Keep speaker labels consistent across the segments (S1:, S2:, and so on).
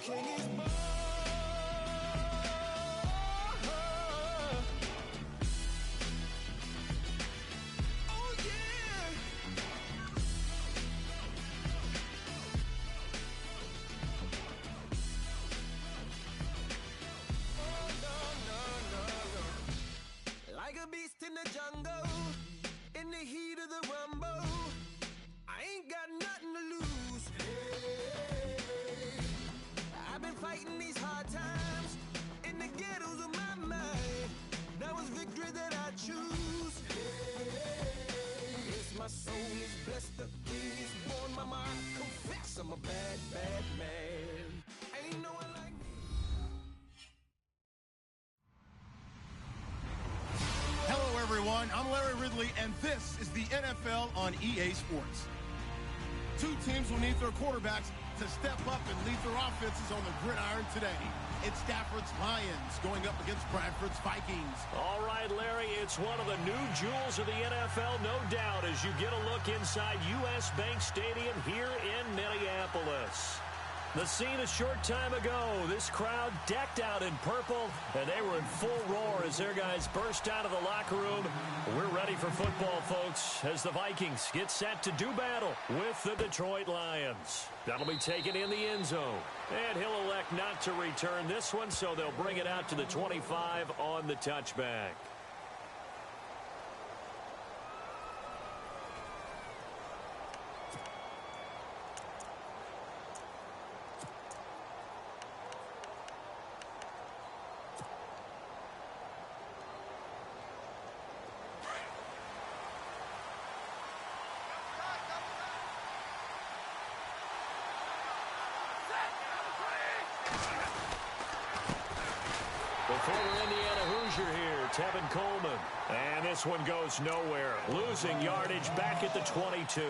S1: king is born. Oh yeah. Oh no, no, no, no. Like a beast in the jungle, in the heat of the rumble, I ain't got nothing to lose. Hey, I've been fighting these hard times in the ghettos of my mind. That was victory that I choose. Hey, yes, my soul is blessed, the king is born. Mama, I confess I'm a bad, bad man. Ain't no one like me.
S2: Hello, everyone. I'm Larry Ridley, and this is the NFL on EA Sports. Two teams will need their quarterbacks to step up and lead their offenses on the gridiron today. It's Stafford's Lions going up against Bradford's Vikings.
S3: All right, Larry, it's one of the new jewels of the NFL, no doubt, as you get a look inside U.S. Bank Stadium here in Minneapolis. The scene a short time ago, this crowd decked out in purple, and they were in full roar as their guys burst out of the locker room. We're ready for football, folks, as the Vikings get set to do battle with the Detroit Lions. That'll be taken in the end zone, and he'll elect not to return this one, so they'll bring it out to the 25 on the touchback. The former Indiana Hoosier here, Tevin Coleman. And this one goes nowhere. Losing yardage back at the 22.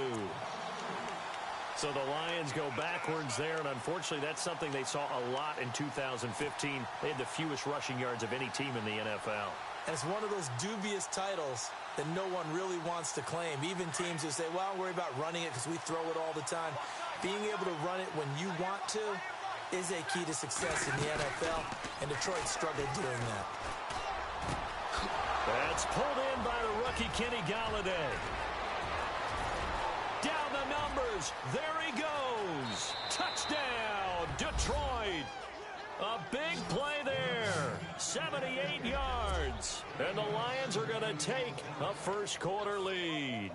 S3: So the Lions go backwards there, and unfortunately that's something they saw a lot in 2015. They had the fewest rushing yards of any team in the NFL.
S4: And it's one of those dubious titles that no one really wants to claim. Even teams who say, well, don't worry about running it because we throw it all the time. Being able to run it when you want to is a key to success in the NFL, and Detroit struggled doing that.
S3: That's pulled in by the rookie Kenny Galladay. Down the numbers. There he goes. Touchdown, Detroit. A big play there. 78 yards. And the Lions are going to take a first quarter lead.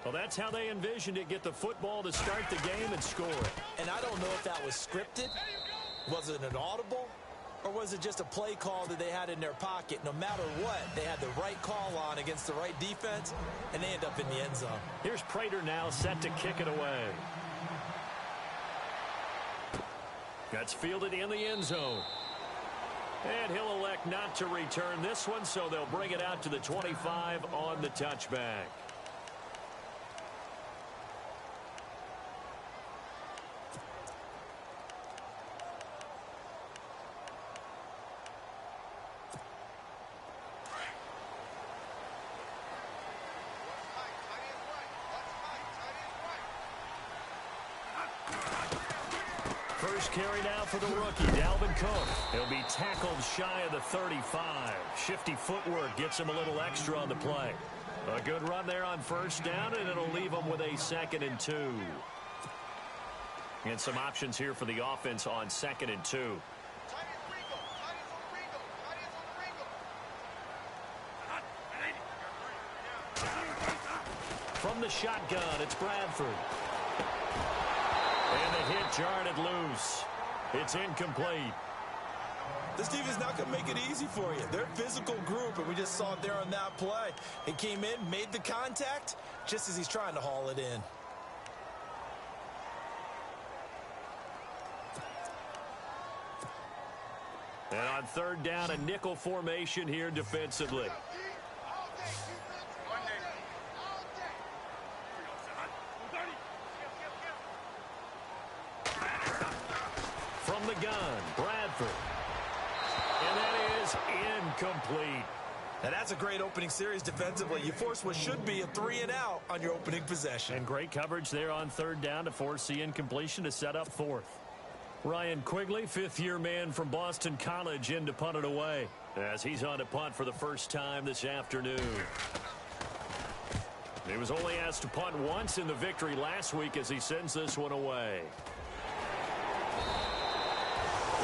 S3: Well, that's how they envisioned it. Get the football to start the game and score it.
S4: And I don't know if that was scripted. Was it an audible? Or was it just a play call that they had in their pocket? No matter what, they had the right call on against the right defense, and they end up in the end zone.
S3: Here's Prater now set to kick it away. That's fielded in the end zone. And he'll elect not to return this one, so they'll bring it out to the 25 on the touchback. First carry now for the rookie, Dalvin Cook. He'll be tackled shy of the 35. Shifty footwork gets him a little extra on the play. A good run there on first down, and it'll leave him with a 2nd and 2. And some options here for the offense on 2nd and 2. From the shotgun, it's Bradford. And the hit jarred it loose. It's incomplete.
S4: This team is not going to make it easy for you. They're a physical group, and we just saw it there on that play. He came in, made the contact, just as he's trying to haul it in.
S3: And on third down, a nickel formation here defensively. From the gun, Bradford. And that is incomplete.
S4: And that's a great opening series defensively. You force what should be a 3-and-out on your opening possession.
S3: And great coverage there on third down to force the incompletion to set up fourth. Ryan Quigley, fifth-year man from Boston College, in to punt it away as he's on to punt for the first time this afternoon. He was only asked to punt once in the victory last week as he sends this one away.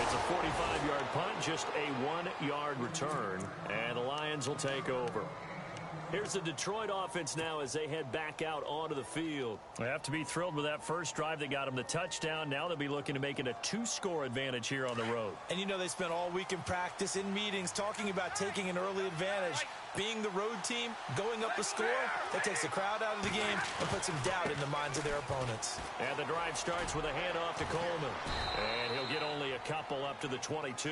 S3: It's a 45-yard punt, just a 1-yard return, and the Lions will take over. Here's the Detroit offense now as they head back out onto the field. They have to be thrilled with that first drive that got them the touchdown. Now they'll be looking to make it a 2-score advantage here on the road. And you know they spent all week in practice, in meetings, talking about taking an early advantage. Being the road team, going up a score, that takes the crowd out of the game and puts some doubt in the minds of their opponents. And the drive starts with a handoff to Coleman. And he'll get only a couple up to the 22.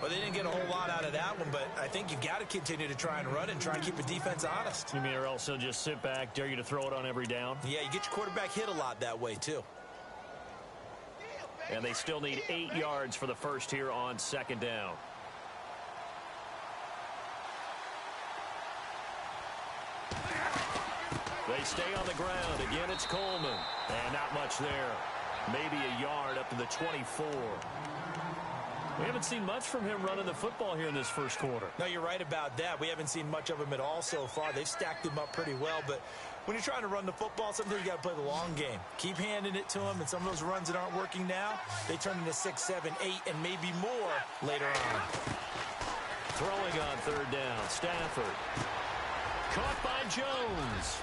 S3: Well, they didn't get a whole lot out of that one, but I think you've got to continue to try and run and try and keep the defense honest. You mean or else they'll just sit back, dare you to throw it on every down? Yeah, you get your quarterback hit a lot that way, too. And they still need 8 yards for the first here on second down. They stay on the ground. Again, it's Coleman. And not much there. Maybe a yard up to the 24. We haven't seen much from him running the football here in this first quarter. No, you're right about that. We haven't seen much of him at all so far. They've stacked him up pretty well, but when you're trying to run the football, sometimes you got to play the long game. Keep handing it to him, and some of those runs that aren't working now, they turn into 6, 7, 8, and maybe more later on. Throwing on third down, Stafford. Caught by Jones.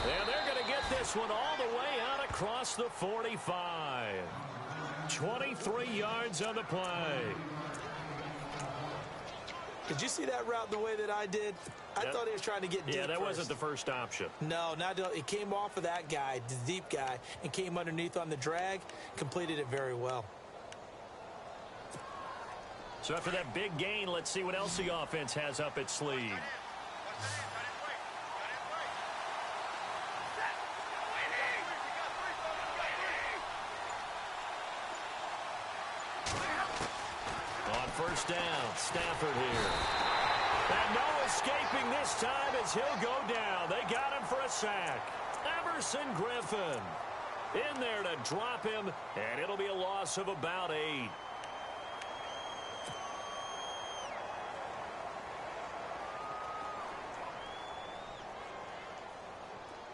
S3: And they're going to get this one all the way out across the 45. 23 yards on the play. Did you see that route the way that I did? I thought he was trying to get deep. Yeah, that wasn't the first option. No, it came off of that guy, the deep guy, and came underneath on the drag, completed it very well. So after that big gain, let's see what else the offense has up its sleeve. First down, Stafford here. And no escaping this time as he'll go down. They got him for a sack. Emerson Griffin in there to drop him, and it'll be a loss of about 8.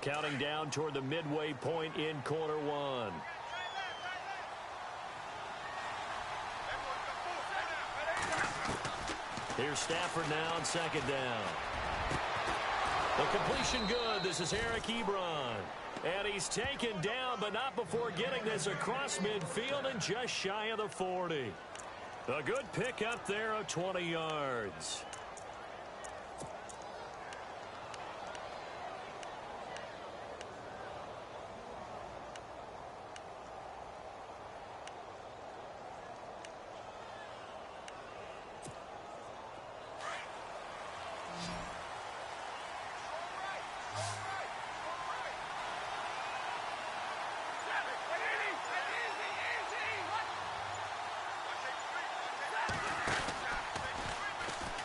S3: Counting down toward the midway point in quarter one. Here's Stafford now on second down. The completion good. This is Eric Ebron. And he's taken down, but not before getting this across midfield and just shy of the 40. A good pickup there of 20 yards.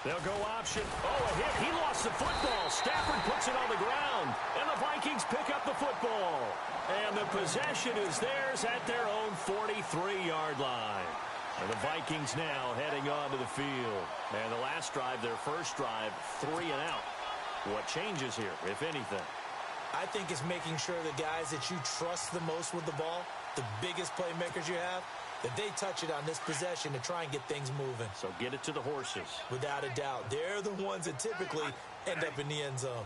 S3: They'll go option. Oh, a hit. He lost the football. Stafford puts it on the ground. And the Vikings pick up the football. And the possession is theirs at their own 43-yard line. And the Vikings now heading onto the field. And the last drive, their first drive, 3 and out. What changes here, if anything? I think it's making sure the guys that you trust the most with the ball, the biggest playmakers you have, that they touch it on this possession to try and get things moving. So get it to the horses. Without a doubt. They're the ones that typically end up in the end zone.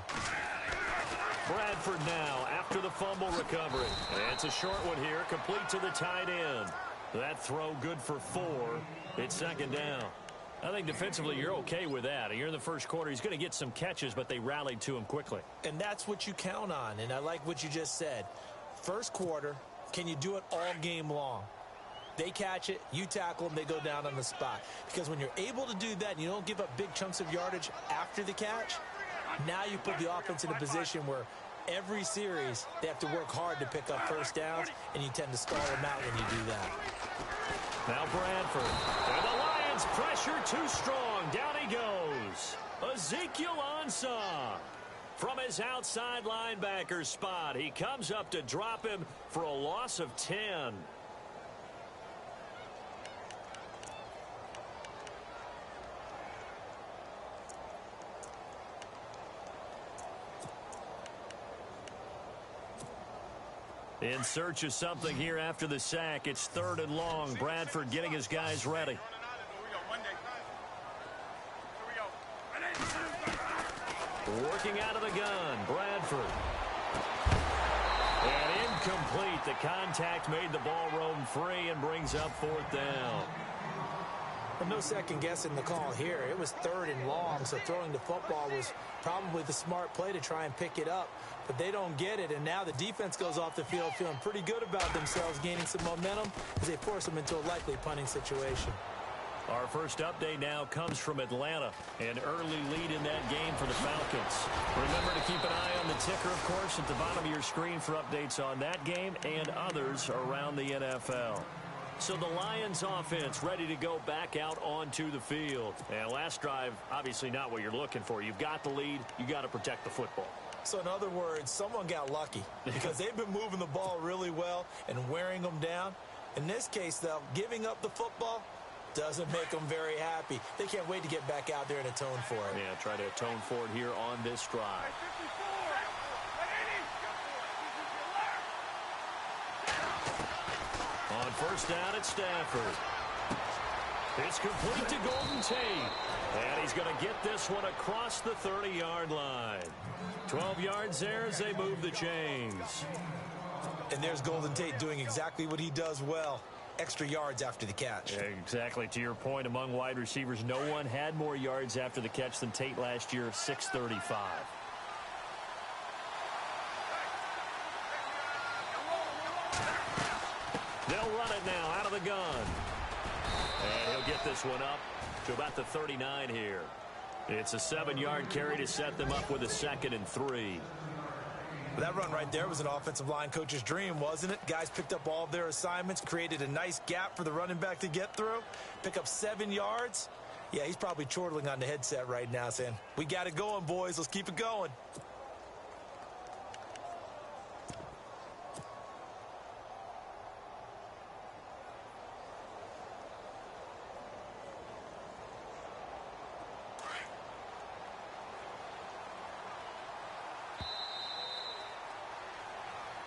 S3: Bradford now after the fumble recovery. And it's a short one here, complete to the tight end. That throw good for 4. It's second down. I think defensively you're okay with that. You're in the first quarter. He's going to get some catches, but they rallied to him quickly. And that's what you count on, and I like what you just said. First quarter, can you do it all game long? They catch it, you tackle them, they go down on the spot. Because when you're able to do that and you don't give up big chunks of yardage after the catch, now you put the offense in a position where every series they have to work hard to pick up first downs, and you tend to stall them out when you do that. Now Bradford. And the Lions pressure too strong. Down he goes. Ezekiel Ansah. From his outside linebacker spot, he comes up to drop him for a loss of 10. In search of something here after the sack. It's 3rd and long. Bradford getting his guys ready. Working out of the gun, Bradford. And incomplete. The contact made the ball roam free and brings up 4th down.
S4: But no second guessing the call here. It was 3rd and long, so throwing the football was probably the smart play to try and pick it up. But they don't get it, and now the defense goes off the field feeling pretty good about themselves, gaining some momentum as they force them into a likely punting situation.
S3: Our first update now comes from Atlanta. An early lead in that game for the Falcons. Remember to keep an eye on the ticker, of course, at the bottom of your screen for updates on that game and others around the NFL. So the Lions offense ready to go back out onto the field. And last drive, obviously not what you're looking for. You've got the lead. You got to protect the football.
S4: So in other words, someone got lucky because they've been moving the ball really well and wearing them down. In this case, though, giving up the football doesn't make them very happy. They can't wait to get back out there and atone for it.
S3: Yeah, try to atone for it here on this drive. On first down at Stafford. It's complete to Golden Tate. And he's going to get this one across the 30-yard line. 12 yards there as they move the chains.
S4: And there's Golden Tate doing exactly what he does well. Extra yards after the catch.
S3: Yeah, exactly. To your point, among wide receivers, no one had more yards after the catch than Tate last year, 635. They'll run it now out of the gun. And he'll get this one up to about the 39 here. It's a 7-yard carry to set them up with a 2nd and 3.
S4: That run right there was an offensive line coach's dream, wasn't it? Guys picked up all of their assignments, created a nice gap for the running back to get through, pick up 7 yards. Yeah, he's probably chortling on the headset right now saying, we got it going, boys. Let's keep it going.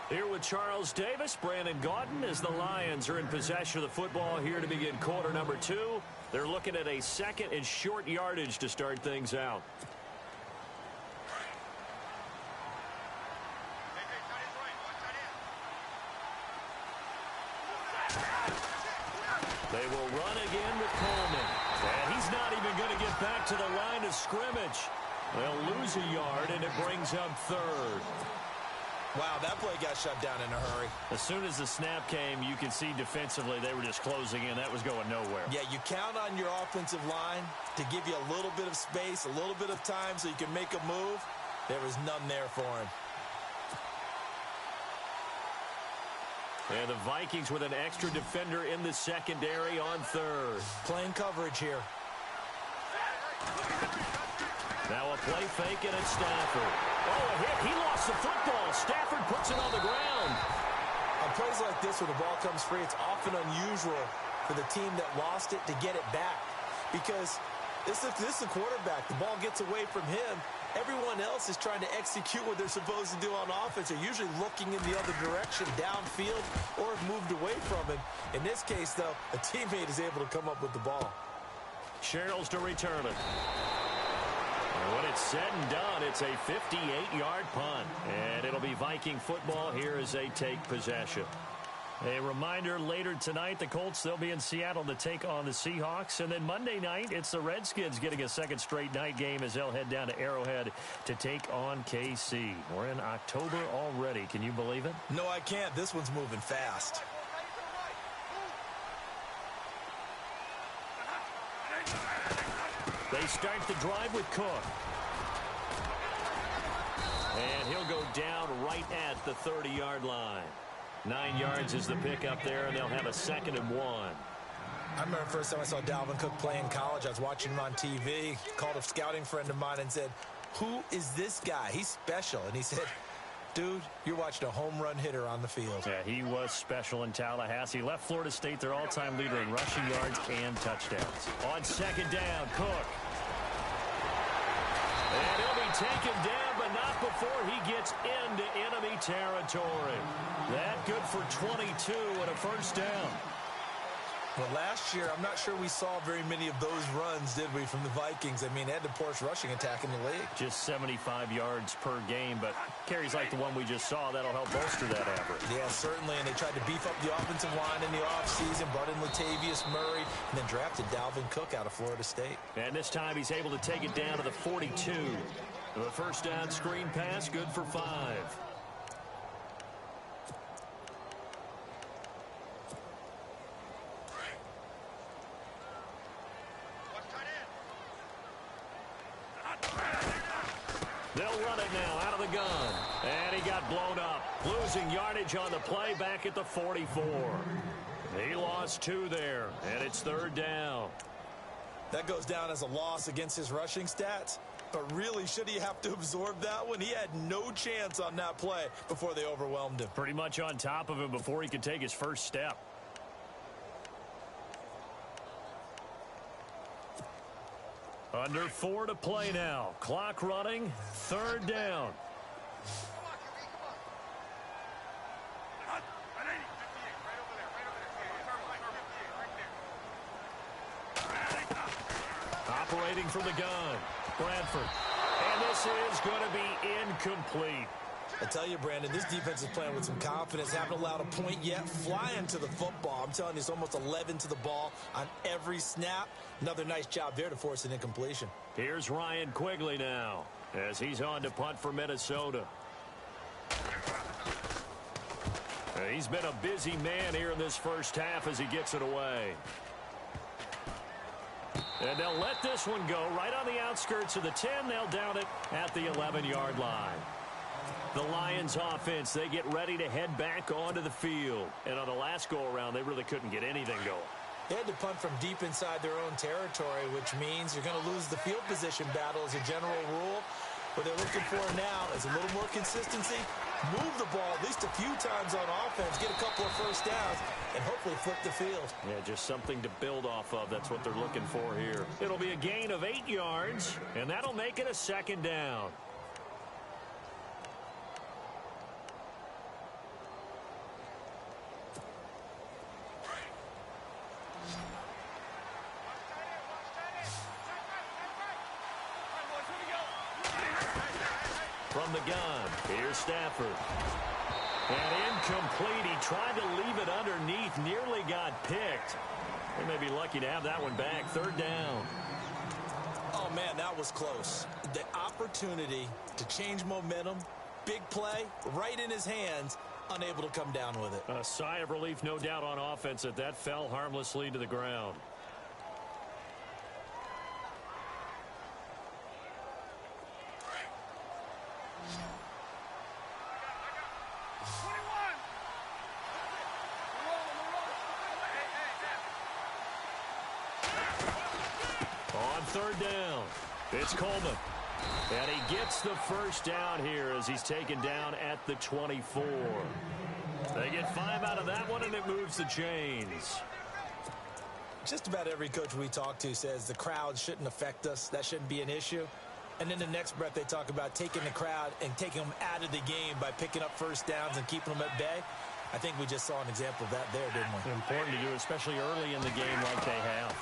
S3: Here with Charles Davis, Brandon Gaudin, as the Lions are in possession of the football here to begin quarter number 2. They're looking at a 2nd and short yardage to start things out. They will run again with Coleman. And he's not even going to get back to the line of scrimmage. They'll lose a yard, and it brings up 3rd.
S4: Wow, that play got shut down in a hurry.
S3: As soon as the snap came, you can see defensively they were just closing in. That was going nowhere.
S4: Yeah, you count on your offensive line to give you a little bit of space, a little bit of time so you can make a move. There was none there for him.
S3: And the Vikings with an extra defender in the secondary on 3rd.
S4: Playing coverage here.
S3: Now a play fake and it's Stafford. Oh, a hit. He lost the football. Stafford puts it on the ground.
S4: On plays like this where the ball comes free, it's often unusual for the team that lost it to get it back. Because this is the quarterback. The ball gets away from him. Everyone else is trying to execute what they're supposed to do on offense. They're usually looking in the other direction, downfield, or have moved away from him. In this case, though, a teammate is able to come up with the ball.
S3: Sherrills to return it. When it's said and done, it's a 58-yard punt. And it'll be Viking football here as they take possession. A reminder, later tonight, the Colts, they'll be in Seattle to take on the Seahawks. And then Monday night, it's the Redskins getting a second straight night game as they'll head down to Arrowhead to take on KC. We're in October already. Can you believe it?
S4: No, I can't. This one's moving fast.
S3: They start the drive with Cook. And he'll go down right at the 30-yard line. 9 yards is the pickup there, and they'll have a 2nd and 1.
S4: I remember the first time I saw Dalvin Cook play in college. I was watching him on TV, called a scouting friend of mine and said, who is this guy? He's special. And he said, dude, you're watching a home run hitter on the field.
S3: Yeah, he was special in Tallahassee. Left Florida State their all-time leader in rushing yards and touchdowns. On second down, Cook. And he'll be taken down, but not before he gets into enemy territory. That good for 22 and a first down.
S4: Well, last year, I'm not sure we saw very many of those runs, did we, from the Vikings? I mean, they had the poorest rushing attack in the league.
S3: Just 75 yards per game, but carries like the one we just saw, that'll help bolster that average.
S4: Yeah, certainly, and they tried to beef up the offensive line in the offseason, brought in Latavius Murray, and then drafted Dalvin Cook out of Florida State.
S3: And this time he's able to take it down to the 42. The first down screen pass, good for 5. They'll run it now out of the gun. And he got blown up. Losing yardage on the play back at the 44. He lost 2 there, and it's third down.
S4: That goes down as a loss against his rushing stats. But really, should he have to absorb that one? He had no chance on that play before they overwhelmed him.
S3: Pretty much on top of him before he could take his first step. Under 4 to play now. Clock running. Third down. Operating from the gun. Bradford. And this is going to be incomplete.
S4: I tell you, Brandon, this defense is playing with some confidence. Haven't allowed a point yet. Flying to the football. I'm telling you, it's almost 11 to the ball on every snap. Another nice job there to force an incompletion.
S3: Here's Ryan Quigley now as he's on to punt for Minnesota. He's been a busy man here in this first half as he gets it away. And they'll let this one go right on the outskirts of the 10. They'll down it at the 11-yard line. The Lions offense, they get ready to head back onto the field. And on the last go-around, they really couldn't get anything going.
S4: They had to punt from deep inside their own territory, which means you're going to lose the field position battle as a general rule. What they're looking for now is a little more consistency, move the ball at least a few times on offense, get a couple of first downs, and hopefully flip the field.
S3: Yeah, just something to build off of. That's what they're looking for here. It'll be a gain of 8 yards, and that'll make it a second down. From the gun, here's Stafford. And incomplete. He tried to leave it underneath, nearly got picked. They may be lucky to have that one back. Third down.
S4: Oh, man, that was close. The opportunity to change momentum, big play, right in his hands, unable to come down with it.
S3: A sigh of relief, no doubt, on offense that fell harmlessly to the ground. Third down. It's Coleman. And he gets the first down here as he's taken down at the 24. They get 5 out of that one, and it moves the chains.
S4: Just about every coach we talk to says the crowd shouldn't affect us. That shouldn't be an issue. And in the next breath, they talk about taking the crowd and taking them out of the game by picking up first downs and keeping them at bay. I think we just saw an example of that there, didn't we?
S3: Important to do, especially early in the game like they have.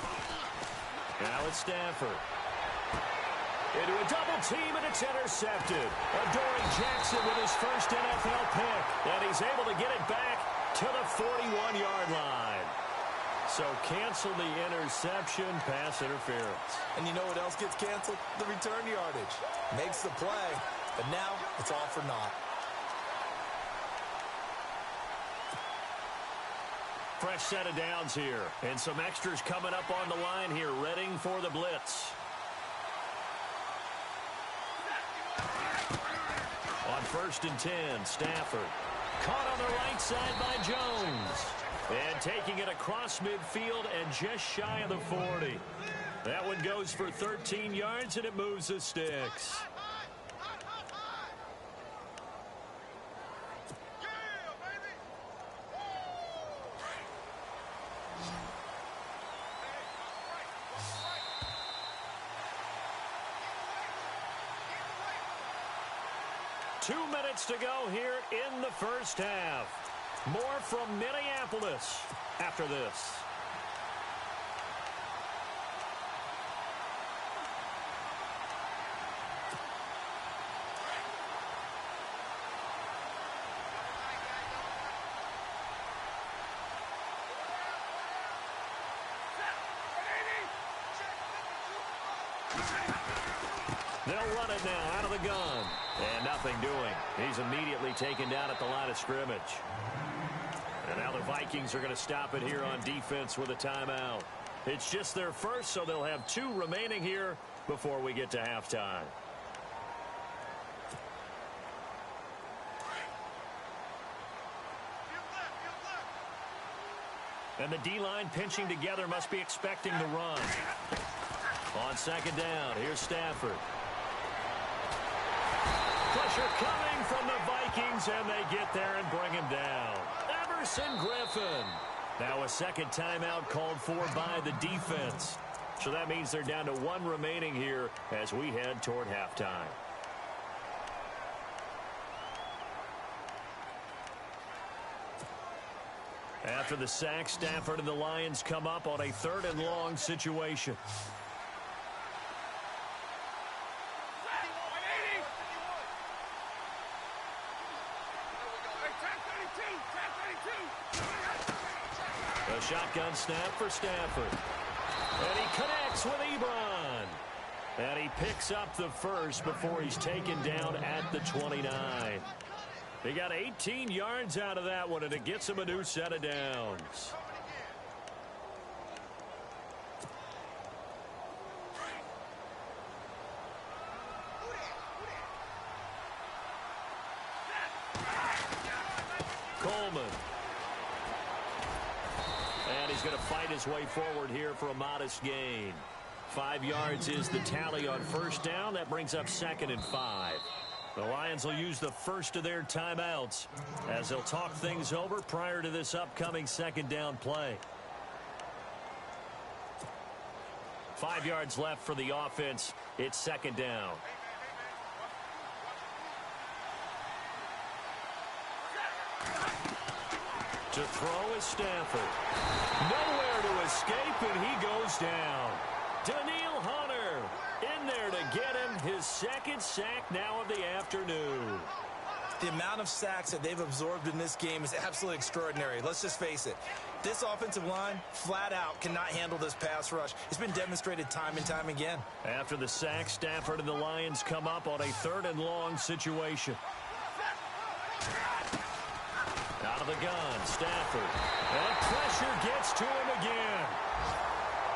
S3: Now it's Stafford. Into a double team, and it's intercepted. Adoree Jackson with his first NFL pick. And he's able to get it back to the 41-yard line. So cancel the interception, pass interference.
S4: And you know what else gets canceled? The return yardage. Makes the play, but now it's all for naught.
S3: Fresh set of downs here. And some extras coming up on the line here, ready for the blitz. On 1st and 10, Stafford. Caught on the right side by Jones. And taking it across midfield and just shy of the 40. That one goes for 13 yards, and it moves the sticks. 2 minutes to go here in the first half. More from Minneapolis after this. They'll run it now out of the gun. And nothing doing. He's immediately taken down at the line of scrimmage. And now the Vikings are going to stop it here on defense with a timeout. It's just their first, so they'll have 2 remaining here before we get to halftime. And the D-line pinching together must be expecting the run. On second down, here's Stafford. Pressure coming from the Vikings, and they get there and bring him down. Everson Griffin. Now a second timeout called for by the defense. So that means they're down to 1 remaining here as we head toward halftime. After the sack, Stafford and the Lions come up on a 3rd and long situation. A shotgun snap for Stafford. And he connects with Ebron. And he picks up the first before he's taken down at the 29. He got 18 yards out of that one, and it gets him a new set of downs. Coleman. And he's going to fight his way forward here for a modest gain. 5 yards is the tally on first down. That brings up 2nd and 5. The Lions will use the first of their timeouts as they'll talk things over prior to this upcoming 2nd down play. 5 yards left for the offense. It's 2nd down. To throw is Stafford. Nowhere to escape, and he goes down. Daniil Hunter in there to get him his 2nd sack now of the afternoon.
S4: The amount of sacks that they've absorbed in this game is absolutely extraordinary. Let's just face it. This offensive line, flat out, cannot handle this pass rush. It's been demonstrated time and time again.
S3: After the sack, Stafford and the Lions come up on a 3rd and long situation. Out of the gun, Stafford. And pressure gets to him again.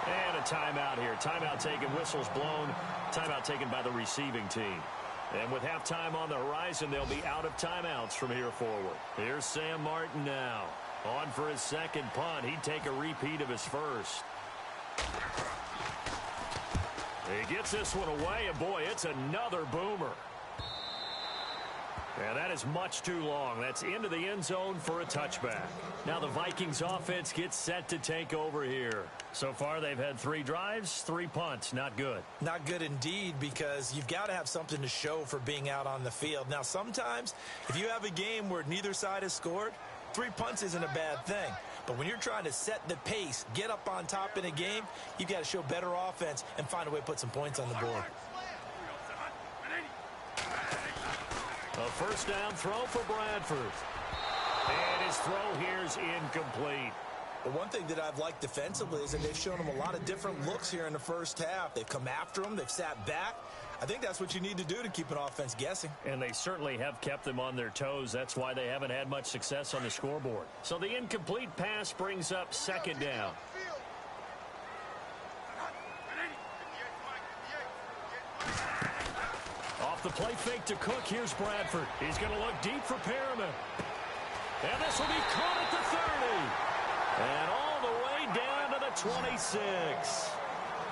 S3: And a timeout here. Timeout taken, whistles blown. Timeout taken by the receiving team. And with halftime on the horizon, they'll be out of timeouts from here forward. Here's Sam Martin now. On for his 2nd punt. He'd take a repeat of his first. He gets this one away, and boy, it's another boomer. And that is much too long. That's into the end zone for a touchback. Now the Vikings offense gets set to take over here. So far they've had 3 drives, 3 punts. Not good.
S4: Not good indeed, because you've got to have something to show for being out on the field. Now sometimes if you have a game where neither side has scored, 3 punts isn't a bad thing. But when you're trying to set the pace, get up on top in a game, you've got to show better offense and find a way to put some points on the board.
S3: A first down throw for Bradford. And his throw here is incomplete.
S4: The one thing that I've liked defensively is that they've shown him a lot of different looks here in the first half. They've come after him. They've sat back. I think that's what you need to do to keep an offense guessing.
S3: And they certainly have kept them on their toes. That's why they haven't had much success on the scoreboard. So the incomplete pass brings up 2nd down. Off the play fake to Cook, here's Bradford. He's going to look deep for Perriman. And this will be caught at the 30. And all the way down to the 26.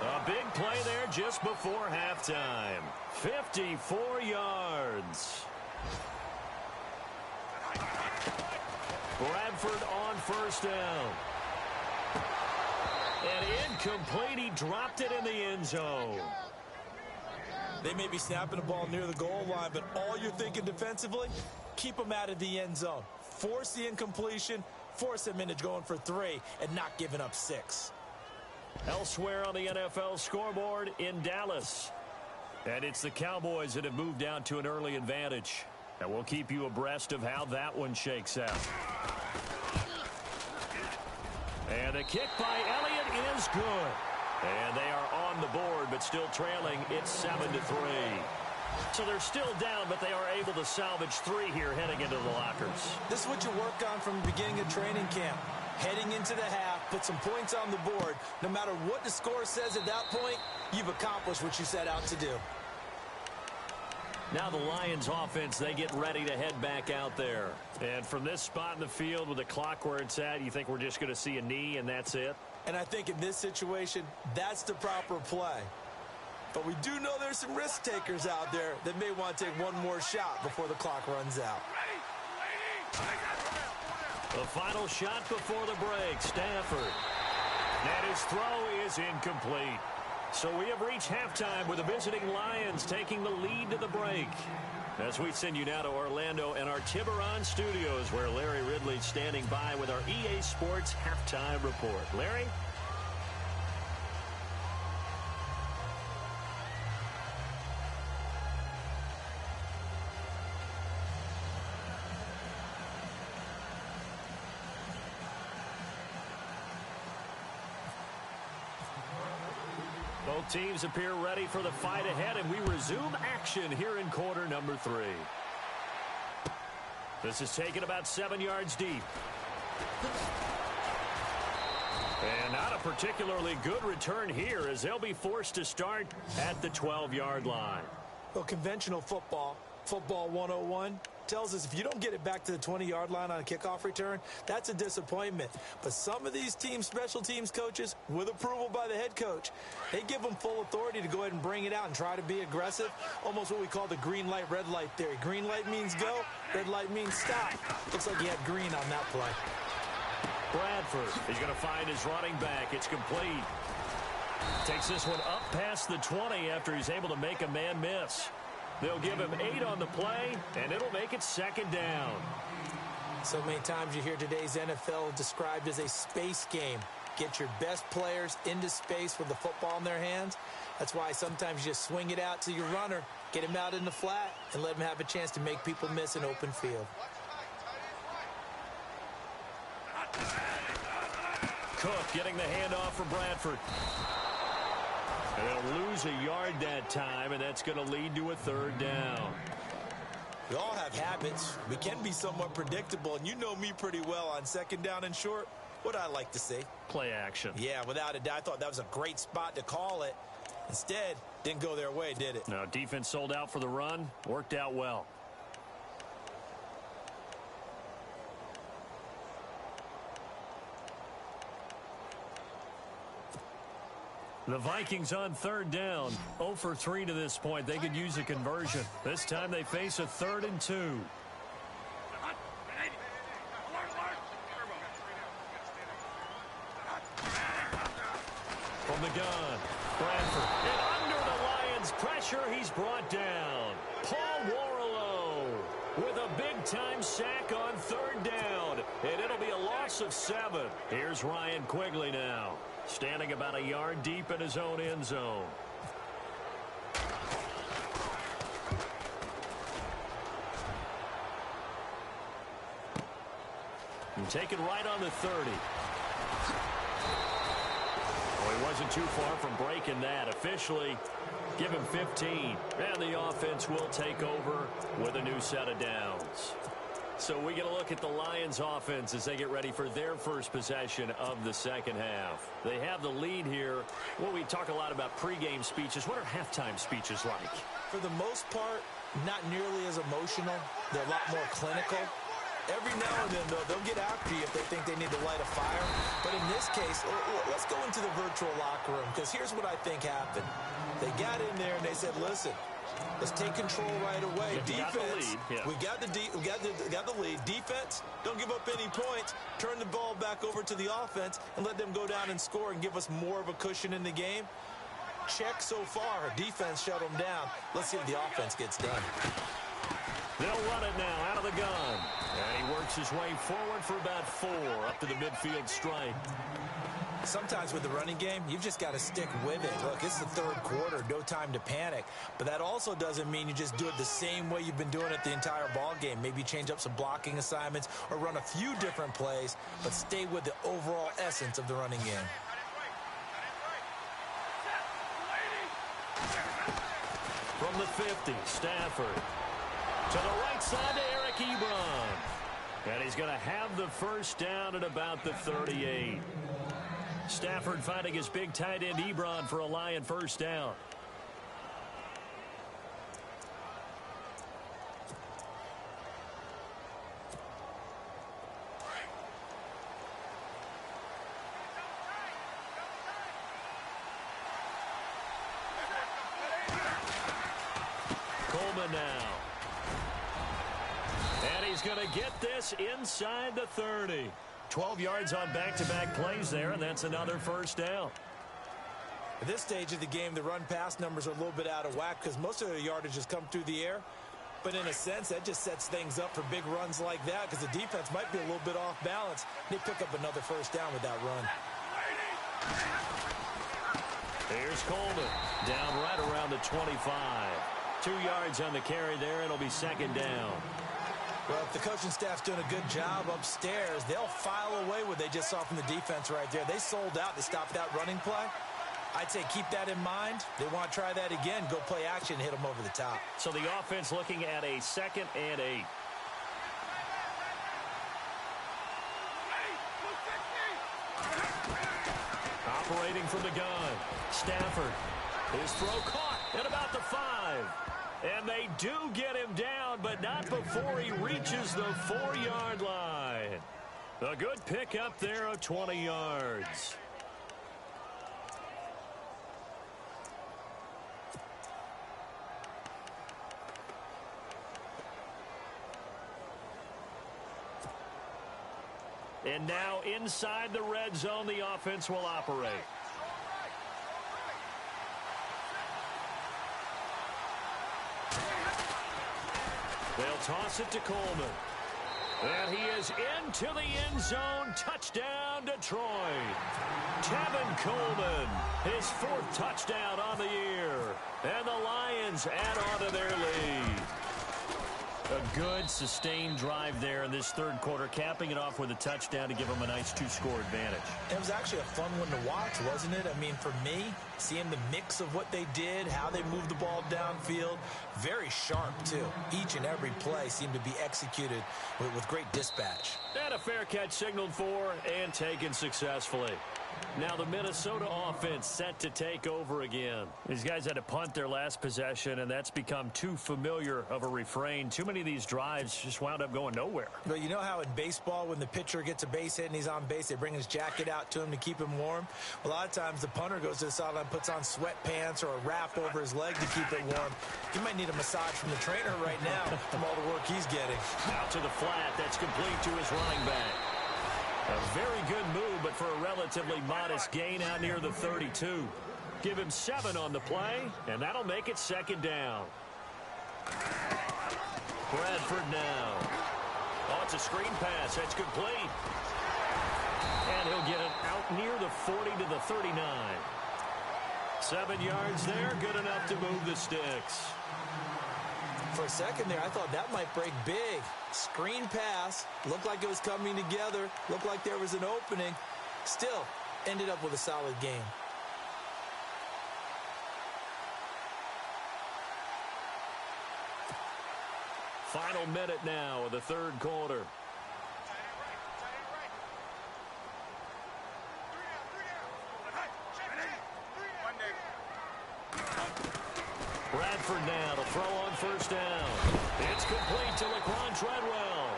S3: A big play there just before halftime. 54 yards. Bradford on first down. And incomplete. He dropped it in the end zone.
S4: They may be snapping the ball near the goal line, but all you're thinking defensively, keep them out of the end zone. Force the incompletion, force them into going for 3, and not giving up 6.
S3: Elsewhere on the NFL scoreboard in Dallas. And it's the Cowboys that have moved out to an early advantage. And we'll keep you abreast of how that one shakes out. And the kick by Elliott is good. And they are on the board, but still trailing. It's 7-3. So they're still down, but they are able to salvage 3 here heading into the lockers.
S4: This is what you work on from the beginning of training camp. Heading into the half, put some points on the board. No matter what the score says at that point, you've accomplished what you set out to do.
S3: Now the Lions offense, they get ready to head back out there. And from this spot in the field with the clock where it's at, you think we're just going to see a knee and that's it?
S4: And I think in this situation, that's the proper play. But we do know there's some risk takers out there that may want to take one more shot before the clock runs out.
S3: The final shot before the break, Stafford. And his throw is incomplete. So we have reached halftime with the visiting Lions taking the lead to the break. As we send you now to Orlando and our Tiburon studios, where Larry Ridley's standing by with our EA Sports halftime report. Larry? Both teams appear ready for the fight ahead, and we resume action here in quarter number 3. This is taken about 7 yards deep. And not a particularly good return here, as they'll be forced to start at the 12-yard line.
S4: Well, conventional football 101, tells us if you don't get it back to the 20-yard line on a kickoff return, that's a disappointment. But some of these team special teams coaches, with approval by the head coach, they give them full authority to go ahead and bring it out and try to be aggressive, almost what we call the green light, red light theory. Green light means go, red light means stop. Looks like he had green on that play.
S3: Bradford, he's going to find his running back. It's complete. Takes this one up past the 20 after he's able to make a man miss. They'll give him 8 on the play, and it'll make it 2nd down.
S4: So many times you hear today's NFL described as a space game. Get your best players into space with the football in their hands. That's why sometimes you just swing it out to your runner, get him out in the flat, and let him have a chance to make people miss an open field.
S3: Cook getting the handoff for Bradford. And they'll lose a yard that time, and that's going to lead to a 3rd down.
S4: We all have habits. We can be somewhat predictable, and you know me pretty well on 2nd down and short. What I like to see.
S3: Play action.
S4: Yeah, without a doubt. I thought that was a great spot to call it. Instead, didn't go their way, did it?
S3: No, defense sold out for the run. Worked out well. The Vikings on 3rd down, 0 for 3 to this point. They could use a conversion. This time they face a 3rd and 2. From the gun, Bradford. And under the Lions' pressure, he's brought down. Paul Warlow with a big-time sack on 3rd down. And it'll be a loss of 7. Here's Ryan Quigley now, standing about a yard deep in his own end zone. And take it right on the 30. Well, he wasn't too far from breaking that. Officially, give him 15. And the offense will take over with a new set of downs. So we get a look at the Lions offense as they get ready for their first possession of the 2nd half. They have the lead here. Well, we talk a lot about pregame speeches. What are halftime speeches like?
S4: For the most part, not nearly as emotional. They're a lot more clinical. Every now and then, though, they'll get after you if they think they need to light a fire. But in this case, let's go into the virtual locker room, because here's what I think happened. They got in there and they said, listen, let's take control right away. Defense, we got the lead. Defense, don't give up any points. Turn the ball back over to the offense and let them go down and score and give us more of a cushion in the game. check so far. Her defense shut them down. Let's see what the offense gets done.
S3: They'll run it now out of the gun. And he works his way forward for about 4 up to the midfield stripe.
S4: Sometimes with the running game, you've just got to stick with it. Look, it's the third quarter, no time to panic. But that also doesn't mean you just do it the same way you've been doing it the entire ball game. Maybe change up some blocking assignments or run a few different plays, but stay with the overall essence of the running game.
S3: From the 50, Stafford. To the right side to Eric Ebron. And he's going to have the first down at about the 38. Stafford finding his big tight end Ebron for a Lion first down. Coleman now. And he's going to get this inside the 30. 12 yards on back-to-back plays there, and that's another first down.
S4: At this stage of the game, the run-pass numbers are a little bit out of whack because most of their yardage has come through the air. But in a sense, that just sets things up for big runs like that because the defense might be a little bit off balance. They pick up another first down with that run.
S3: Here's Coleman, down right around the 25. 2 yards on the carry there. It'll be second down.
S4: Well, if the coaching staff's doing a good job upstairs, they'll file away what they just saw from the defense right there. They sold out to stop that running play. I'd say keep that in mind. They want to try that again, go play action, hit them over the top.
S3: So the offense looking at a 2nd and 8. Operating from the gun. Stafford. His throw caught at about the 5. And they do get him down, but not before he reaches the 4-yard line. A good pickup there of 20 yards. And now inside the red zone, the offense will operate. They'll toss it to Coleman. And he is into the end zone. Touchdown, Detroit. Tevin Coleman, his 4th touchdown on the year. And the Lions add on to their lead. A good, sustained drive there in this third quarter, capping it off with a touchdown to give them a nice 2-score advantage.
S4: It was actually a fun one to watch, wasn't it? I mean, for me, seeing the mix of what they did, how they moved the ball downfield, very sharp, too. Each and every play seemed to be executed with great dispatch.
S3: And a fair catch signaled for and taken successfully. Now the Minnesota offense set to take over again. These guys had to punt their last possession, and that's become too familiar of a refrain. Too many of these drives just wound up going nowhere.
S4: Well, you know how in baseball, when the pitcher gets a base hit and he's on base, they bring his jacket out to him to keep him warm? A lot of times the punter goes to the sideline, puts on sweatpants or a wrap over his leg to keep it warm. He might need a massage from the trainer right now from all the work he's getting.
S3: Out to the flat. That's complete to his running back. A very good move, but for a relatively modest gain out near the 32. Give him 7 on the play, and that'll make it second down. Bradford now. Oh, it's a screen pass. That's complete. And he'll get it out near the 40 to the 39. 7 yards there, good enough to move the sticks.
S4: For a second there, I thought that might break big. Screen pass, looked like it was coming together, looked like there was an opening. Still, ended up with a solid game.
S3: Final minute now of the third quarter. Bradford now to throw on first down. It's complete to Laquan Treadwell.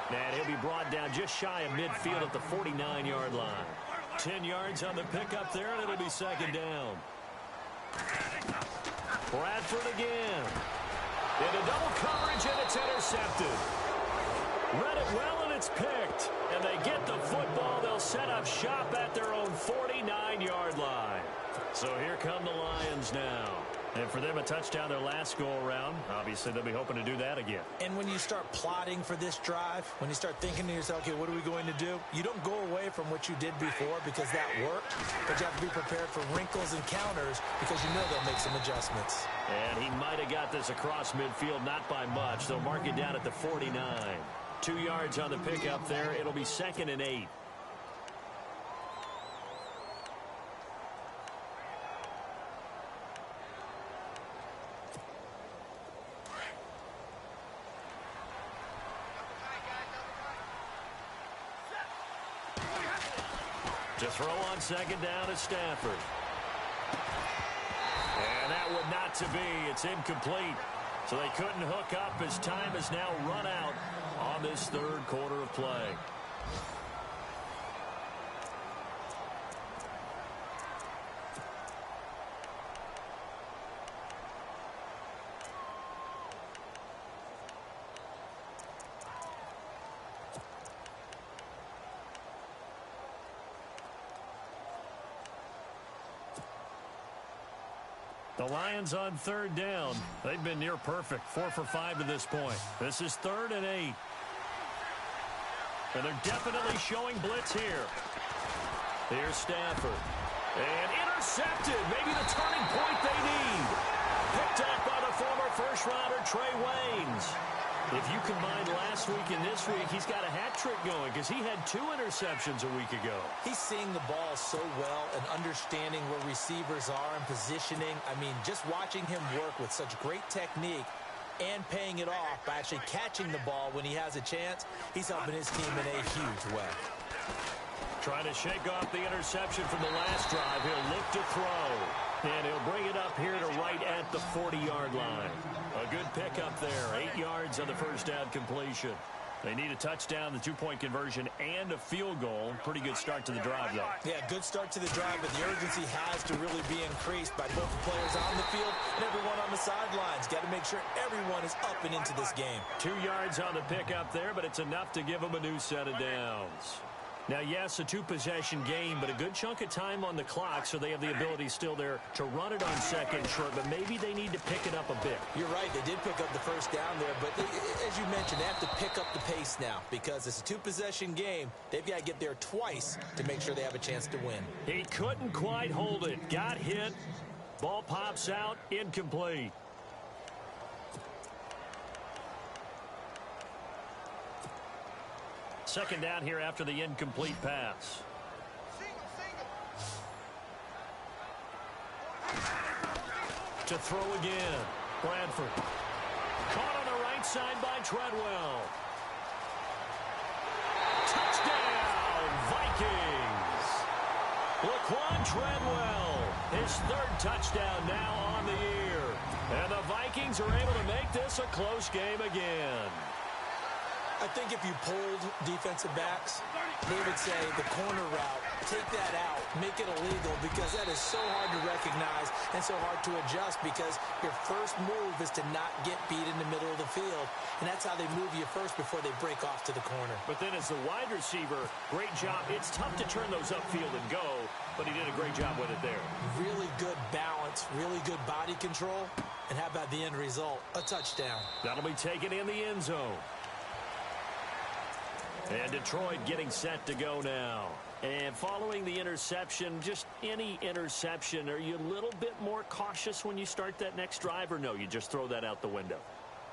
S3: And he'll be brought down just shy of midfield at the 49-yard line. 10 yards on the pickup there, and it'll be second down. Bradford again. Into double coverage, and it's intercepted. Read it well, and That's picked. And they get the football. They'll set up shop at their own 49-yard line. So here come the Lions now. And for them, a touchdown their last go-around. Obviously, they'll be hoping to do that again.
S4: And when you start plotting for this drive, when you start thinking to yourself, okay, what are we going to do? You don't go away from what you did before because that worked, but you have to be prepared for wrinkles and counters because you know they'll make some adjustments.
S3: And he might have got this across midfield, not by much. They'll mark it down at the 49. 2 yards on the pickup there. It'll be 2nd and 8. To throw on 2nd down is Stafford. And that would not to be. It's incomplete. So they couldn't hook up as time has now run out on this 3rd quarter of play. The Lions on 3rd down. They've been near perfect. 4 for 5 to this point. This is 3rd and 8. And they're definitely showing blitz here. Here's Stafford. And intercepted. Maybe the turning point they need. Picked up by the former first-rounder Trey Waynes. If you combine last week and this week, he's got a hat trick going because he had 2 interceptions a week ago.
S4: He's seeing the ball so well and understanding where receivers are and positioning. I mean, just watching him work with such great technique and paying it off by actually catching the ball when he has a chance, he's helping his team in a huge way.
S3: Trying to shake off the interception from the last drive. He'll look to throw. And he'll bring it up here to right at the 40-yard line. A good pickup there. 8 yards on the first down completion. They need a touchdown, the 2-point conversion, and a field goal. Pretty good start to the drive, though.
S4: Yeah, good start to the drive, but the urgency has to really be increased by both the players on the field and everyone on the sidelines. Got to make sure everyone is up and into this game.
S3: 2 yards on the pickup there, but it's enough to give them a new set of downs. Now, yes, a 2-possession game, but a good chunk of time on the clock, so they have the ability still there to run it on 2nd short, but maybe they need to pick it up a bit.
S4: You're right. They did pick up the first down there, but as you mentioned, they have to pick up the pace now because it's a 2-possession game. They've got to get there twice to make sure they have a chance to win.
S3: He couldn't quite hold it. Got hit. Ball pops out. Incomplete. Second down here after the incomplete pass. To throw again. Bradford. Caught on the right side by Treadwell. Touchdown, Vikings. Laquan Treadwell, his 3rd touchdown now on the year. And the Vikings are able to make this a close game again.
S4: I think if you polled defensive backs, they would say the corner route, take that out, make it illegal because that is so hard to recognize and so hard to adjust because your first move is to not get beat in the middle of the field. And that's how they move you first before they break off to the corner.
S3: But then as the wide receiver, great job. It's tough to turn those upfield and go, but he did a great job with it there.
S4: Really good balance, really good body control. And how about the end result? A touchdown.
S3: That'll be taken in the end zone. And Detroit getting set to go now. And following the interception, just any interception, are you a little bit more cautious when you start that next drive, or no, you just throw that out the window?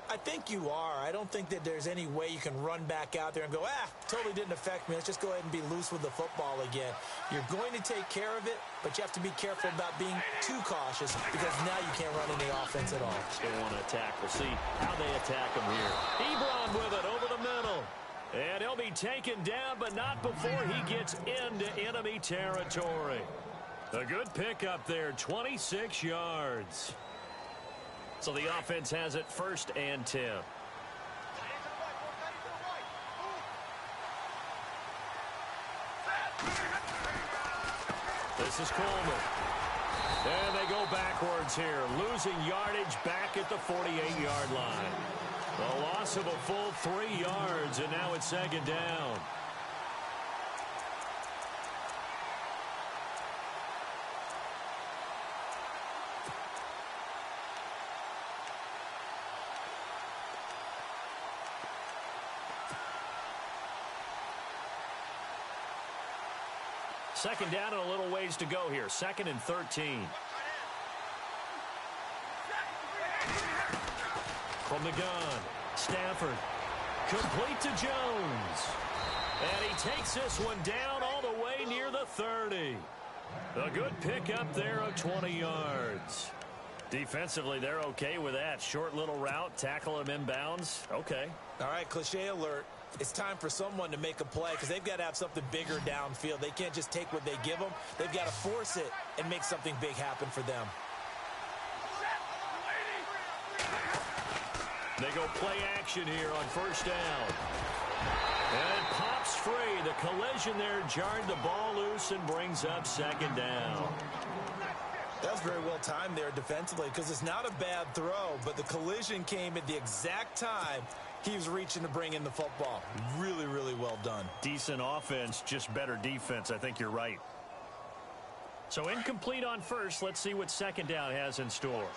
S4: I think you are. I don't think that there's any way you can run back out there and go, totally didn't affect me. Let's just go ahead and be loose with the football again. You're going to take care of it, but you have to be careful about being too cautious because now you can't run any offense at all.
S3: They want to attack. We'll see how they attack him here. Ebron with it over the middle. And he'll be taken down, but not before he gets into enemy territory. A good pickup there, 26 yards. So the offense has it 1st and 10. This is Coleman. And they go backwards here, losing yardage back at the 48-yard line. A loss of a full 3 yards, and now it's second down. Second down and a little ways to go here. 2nd and 13. From the gun, Stafford. Complete to Jones. And he takes this one down all the way near the 30. A good pickup there of 20 yards. Defensively, they're okay with that. Short little route, tackle him inbounds. Okay.
S4: All right, cliche alert. It's time for someone to make a play because they've got to have something bigger downfield. They can't just take what they give them. They've got to force it and make something big happen for them.
S3: They go play action here on first down. And it pops free. The collision there jarred the ball loose and brings up second down.
S4: That was very well timed there defensively because it's not a bad throw, but the collision came at the exact time he was reaching to bring in the football. Really, really well done.
S3: Decent offense, just better defense. I think you're right. So incomplete on first. Let's see what second down has in store.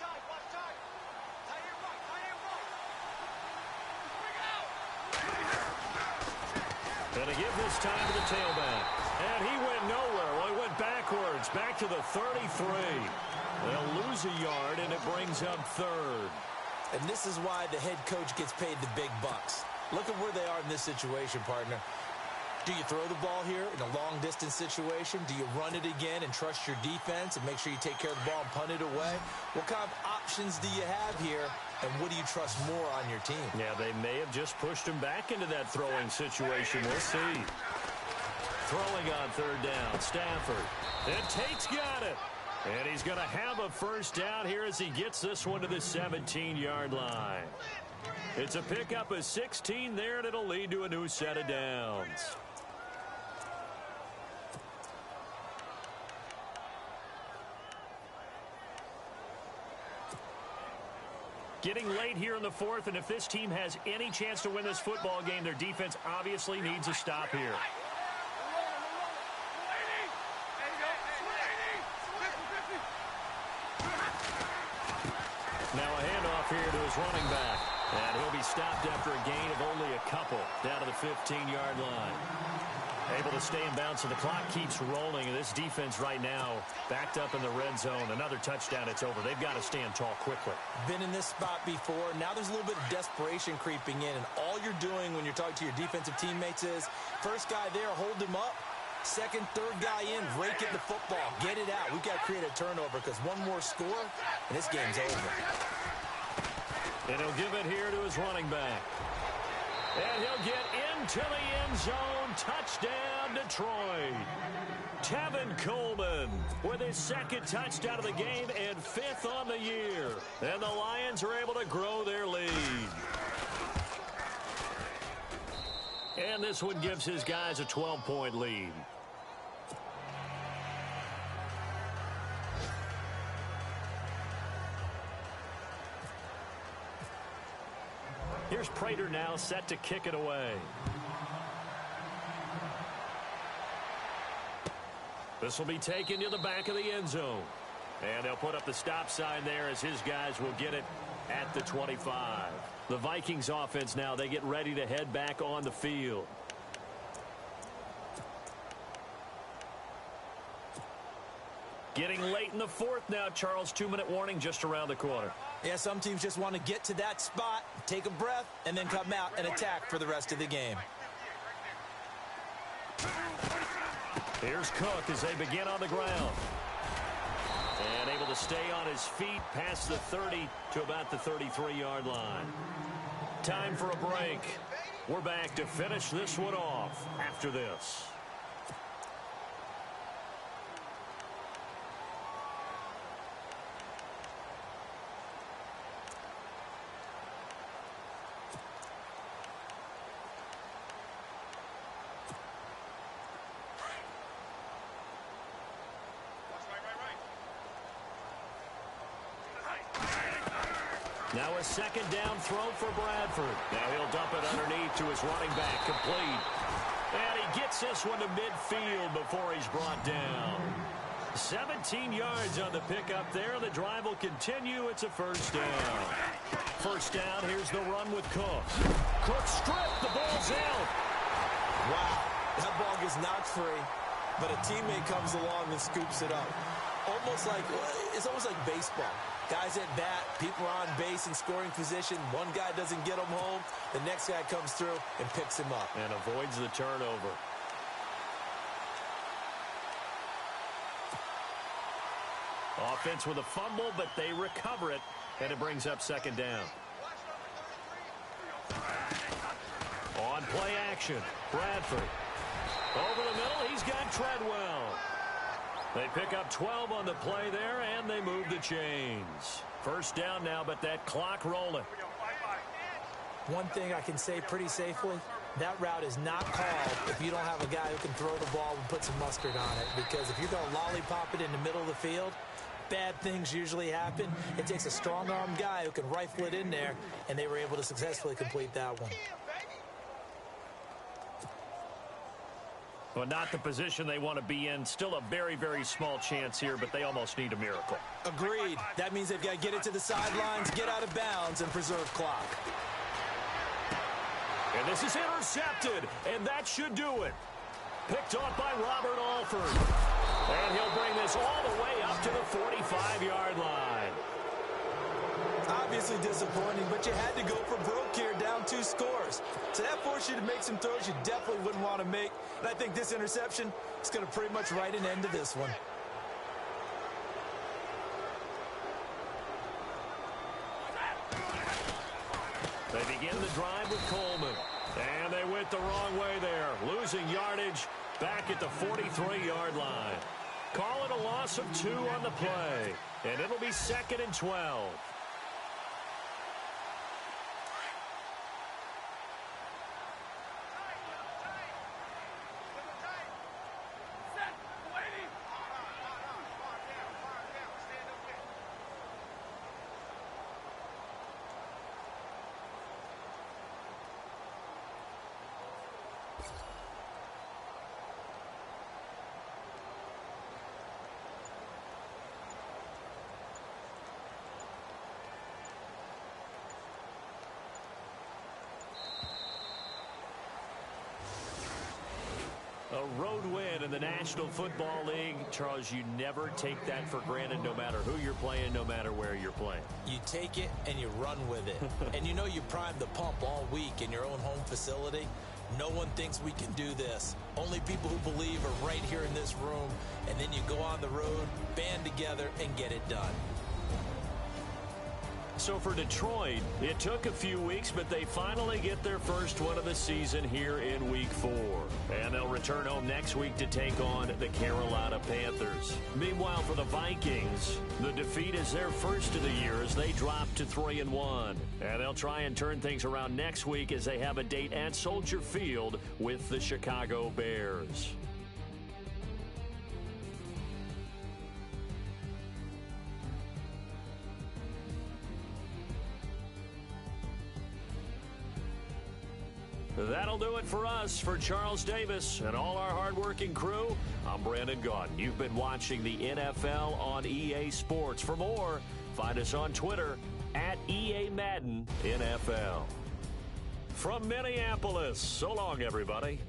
S3: And a give this time to the tailback. And he went nowhere. Well, he went backwards, back to the 33. They'll lose a yard, and it brings up 3rd.
S4: And this is why the head coach gets paid the big bucks. Look at where they are in this situation, partner. Do you throw the ball here in a long-distance situation? Do you run it again and trust your defense and make sure you take care of the ball and punt it away? What kind of options do you have here, and what do you trust more on your team?
S3: Yeah, they may have just pushed him back into that throwing situation. We'll see. Throwing on 3rd down, Stafford. And Tate's got it. And he's going to have a first down here as he gets this one to the 17-yard line. It's a pickup of 16 there, and it'll lead to a new set of downs. Getting late here in the 4th, and if this team has any chance to win this football game, their defense obviously needs a stop here. Now a handoff here to his running back. And he'll be stopped after a gain of only a couple down to the 15-yard line. Able to stay in bounds, so the clock keeps rolling. And this defense right now backed up in the red zone. Another touchdown, it's over. They've got to stand tall quickly.
S4: Been in this spot before. Now there's a little bit of desperation creeping in. And all you're doing when you're talking to your defensive teammates is, first guy there, hold him up. Second, third guy in, rake at the football. Get it out. We've got to create a turnover because one more score, and this game's over.
S3: And he'll give it here to his running back. And he'll get into the end zone. Touchdown, Detroit. Tevin Coleman with his 2nd touchdown of the game and 5th on the year. And the Lions are able to grow their lead. And this one gives his guys a 12-point lead. Here's Prater now set to kick it away. This will be taken to the back of the end zone. And they'll put up the stop sign there as his guys will get it at the 25. The Vikings offense now, they get ready to head back on the field. Getting late in the 4th now, Charles. 2-minute warning just around the corner.
S4: Yeah, some teams just want to get to that spot, take a breath, and then come out and attack for the rest of the game.
S3: Here's Cook as they begin on the ground. And able to stay on his feet past the 30 to about the 33-yard line. Time for a break. We're back to finish this one off after this. Now a second down throw for Bradford. Now he'll dump it underneath to his running back, complete. And he gets this one to midfield before he's brought down. 17 yards on the pickup there. The drive will continue. It's a first down. First down, here's the run with Cook. Cook stripped, the ball's out.
S4: Wow, that ball gets knocked free, but a teammate comes along and scoops it up. It's almost like baseball. Guys at bat, people are on base in scoring position. One guy doesn't get him home. The next guy comes through and picks him up.
S3: And avoids the turnover. Offense with a fumble, but they recover it, and it brings up second down. On play action, Bradford. Over the middle, he's got Treadwell. They pick up 12 on the play there, and they move the chains. First down now, but that clock rolling.
S4: One thing I can say pretty safely, that route is not called if you don't have a guy who can throw the ball and put some mustard on it. Because if you're going to lollipop it in the middle of the field, bad things usually happen. It takes a strong-armed guy who can rifle it in there, and they were able to successfully complete that one.
S3: Well, not the position they want to be in. Still a very, very small chance here, but they almost need a miracle.
S4: Agreed. That means they've got to get it to the sidelines, get out of bounds, and preserve clock.
S3: And this is intercepted, and that should do it. Picked off by Robert Alford. And he'll bring this all the way up to the 45-yard line.
S4: Obviously disappointing, but you had to go for broke here, down 2 scores. So that forced you to make some throws you definitely wouldn't want to make. And I think this interception is going to pretty much write an end to this one.
S3: They begin the drive with Coleman. And they went the wrong way there, losing yardage back at the 43-yard line. Call it a loss of 2 on the play, and it'll be 2nd and 12. A road win in the National Football League. Charles, you never take that for granted no matter who you're playing, no matter where you're playing.
S4: You take it and you run with it. And you know you primed the pump all week in your own home facility. No one thinks we can do this. Only people who believe are right here in this room. And then you go on the road, band together, and get it done.
S3: So for Detroit, it took a few weeks, but they finally get their first one of the season here in Week 4. And they'll return home next week to take on the Carolina Panthers. Meanwhile, for the Vikings, the defeat is their first of the year as they drop to 3-1. And they'll try and turn things around next week as they have a date at Soldier Field with the Chicago Bears. That'll do it for us. For Charles Davis and all our hardworking crew, I'm Brandon Gaudin. You've been watching the NFL on EA Sports. For more, find us on Twitter at EA Madden NFL. From Minneapolis, so long, everybody.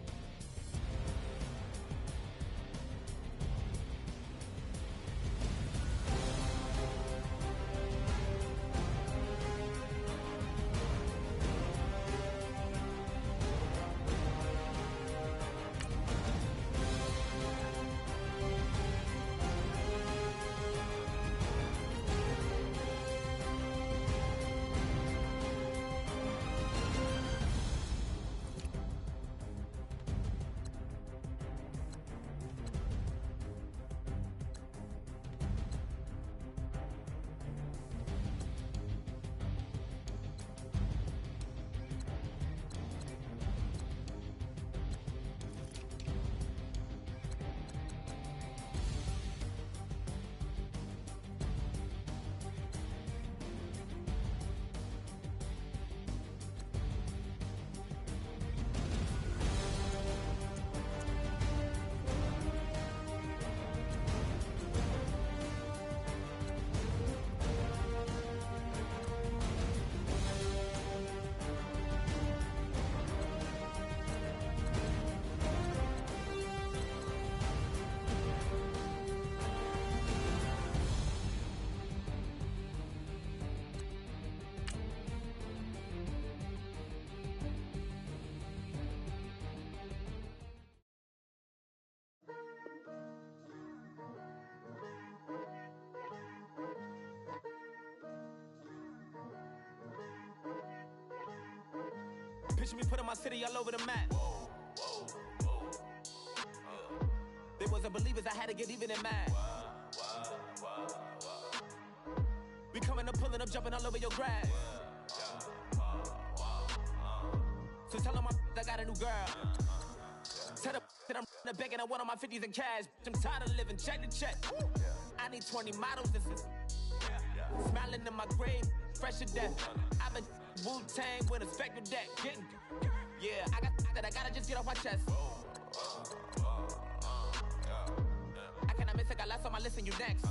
S5: Picture me putting my city all over the map. They wasn't believers, I had to get even and mad. We coming up, pulling up, jumping all over your grass. So tell them I got a new girl. Tell them that I'm in the bank and I want all my 50s in cash. I'm tired of living check to check. I need 20 models. This is smiling in my grave, fresh to death. I've been Wu-Tang with a spectral deck. Yeah, I gotta just get off my chest. I cannot miss it, got last on my list and you next.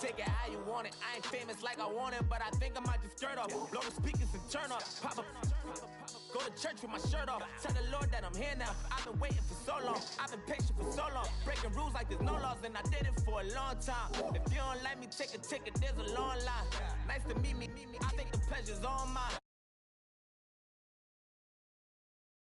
S5: Take it how you want it. I ain't famous like I want it, but I think I might just skirt off. Blow the speakers and turn up. Pop up. Go to church with my shirt off. Tell the Lord that I'm here now. I've been waiting for so long. I've been patient for so long. Breaking rules like there's no laws, and I did it for a long time. If you don't like me, take a ticket. There's a long line. Nice to meet me. I think the pleasure's all mine.